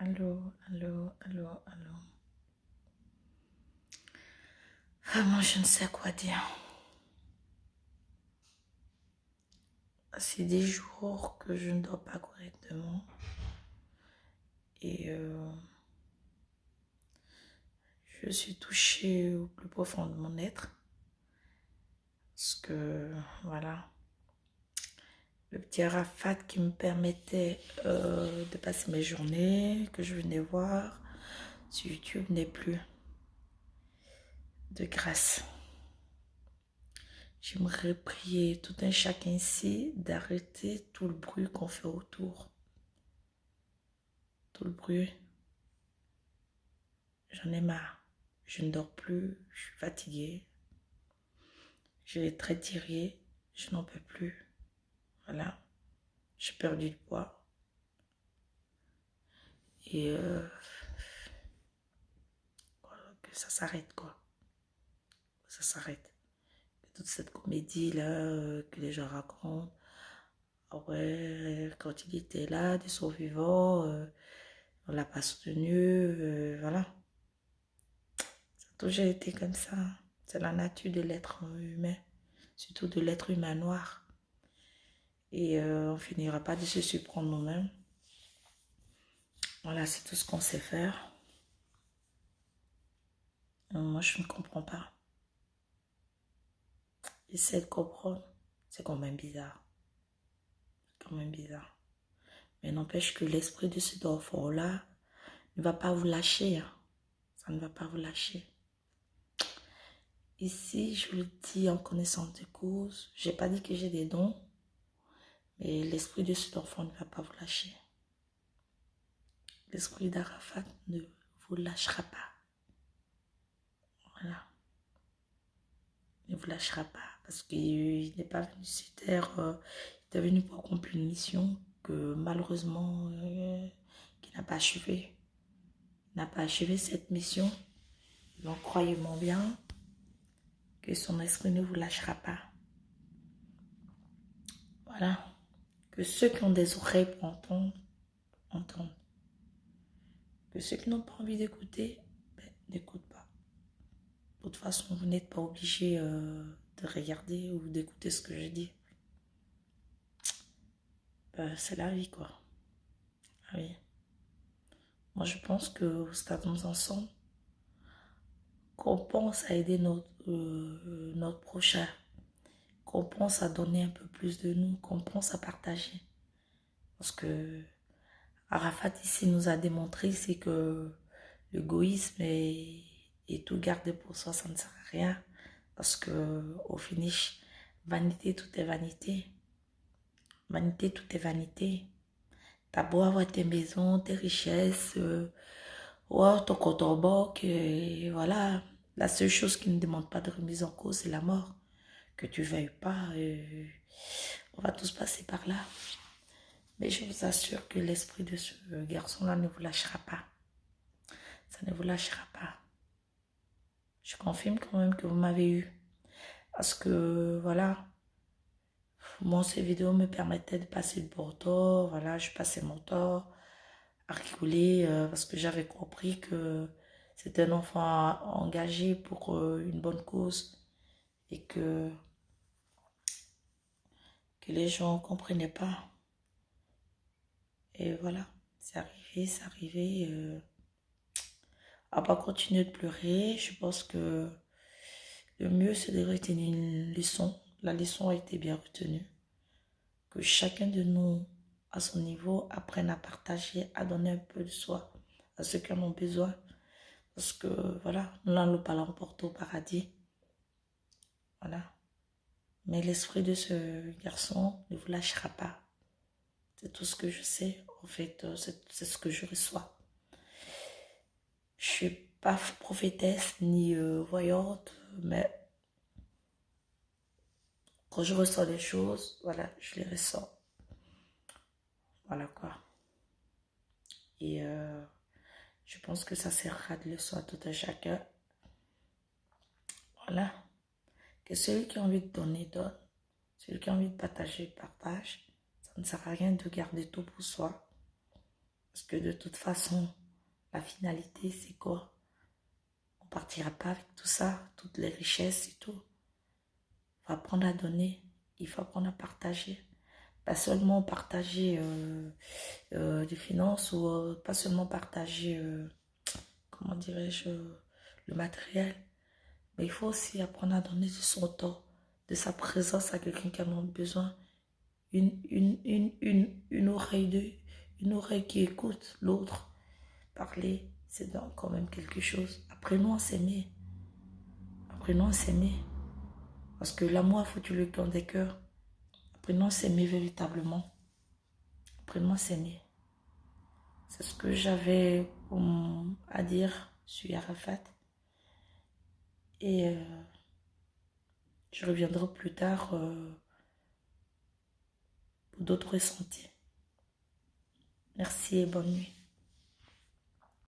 Allô, allô, allô, allô. Vraiment, je ne sais quoi dire. C'est des jours que je ne dors pas correctement. Et je suis touchée au plus profond de mon être. Parce que, voilà, le petit Arafat qui me permettait de passer mes journées, que je venais voir sur YouTube, n'est plus de grâce. J'aimerais prier tout un chacun ici d'arrêter tout le bruit qu'on fait autour. Tout le bruit. J'en ai marre. Je ne dors plus. Je suis fatiguée. J'ai très tiré. Je n'en peux plus. Voilà. J'ai perdu du poids. Et que ça s'arrête, quoi. Que ça s'arrête. Toute cette comédie-là que les gens racontent. Ah ouais, quand il était là, des survivants, on l'a pas soutenu. Voilà. Ça a toujours été comme ça. C'est la nature de l'être humain. Surtout de l'être humain noir. Et on finira pas de se surprendre nous-mêmes. Voilà, c'est tout ce qu'on sait faire. Moi, je ne comprends pas. J'essaie de comprendre. C'est quand même bizarre. C'est quand même bizarre. Mais n'empêche que l'esprit de cet enfant-là ne va pas vous lâcher. Hein. Ça ne va pas vous lâcher. Ici, je vous le dis en connaissance de cause. J'ai pas dit que j'ai des dons. Mais l'esprit de cet enfant ne va pas vous lâcher. L'esprit d'Arafat ne vous lâchera pas. Voilà. Il ne vous lâchera pas parce qu'il n'est pas venu sur terre, il est venu pour accomplir une mission que malheureusement qu'il n'a pas achevé. Il n'a pas achevé cette mission. Donc croyez-moi bien que son esprit ne vous lâchera pas. Voilà. Que ceux qui ont des oreilles pour entendre, entendent. Que ceux qui n'ont pas envie d'écouter, n'écoutent pas. De toute façon, vous n'êtes pas obligé de regarder ou d'écouter ce que je dis. C'est la vie, quoi. Ah oui. Moi, je pense qu'au stade où nous en sommes, qu'on pense à aider notre prochain, qu'on pense à donner un peu plus de nous, qu'on pense à partager. Parce que Arafat ici nous a démontré, c'est que l'égoïsme et tout garder pour soi, ça ne sert à rien. Parce que au finish, vanité, tout est vanité. Vanité, tout est vanité. T'as beau avoir tes maisons, tes richesses, ton compte en banque, et voilà. La seule chose qui ne demande pas de remise en cause, c'est la mort. Que tu veuilles pas, on va tous passer par là. Mais je vous assure que l'esprit de ce garçon-là ne vous lâchera pas. Ça ne vous lâchera pas. Je confirme quand même que vous m'avez eu. Parce que, voilà, moi, ces vidéos me permettaient de passer le bon temps. Voilà, je passais mon temps à rigoler parce que j'avais compris que c'était un enfant engagé pour une bonne cause et que les gens ne comprenaient pas. Et voilà, c'est arrivé, c'est arrivé. On va pas continuer de pleurer. Je pense que le mieux, c'est de retenir une leçon. La leçon a été bien retenue. Que chacun de nous, à son niveau, apprenne à partager, à donner un peu de soi à ceux qui en ont besoin. Parce que, voilà, nous n'allons pas l'emporter au paradis. Voilà. Mais l'esprit de ce garçon ne vous lâchera pas. C'est tout ce que je sais. En fait, c'est ce que je reçois. Je ne suis pas prophétesse ni voyante, mais quand je ressens les choses, voilà, je les ressens. Voilà quoi. Et je pense que ça sera de leçon à tout un chacun. Voilà. Que celui qui a envie de donner, donne. Celui qui a envie de partager, partage. Ça ne sert à rien de garder tout pour soi. Parce que de toute façon, la finalité, c'est quoi? On partira pas avec tout ça, toutes les richesses et tout. Il faut apprendre à donner, il faut apprendre à partager. Pas seulement partager des finances ou pas seulement partager, comment dirais-je, le matériel. Mais il faut aussi apprendre à donner de son temps, de sa présence à quelqu'un qui en a besoin. Une oreille une oreille qui écoute l'autre parler, c'est quand même quelque chose. Apprenons à s'aimer. Apprenons à s'aimer. Parce que l'amour, il faut que tu le dans des cœurs. Apprenons à s'aimer véritablement. Apprenons à s'aimer. C'est ce que j'avais à dire sur Arafat. Et je reviendrai plus tard pour d'autres ressentis. Merci et bonne nuit.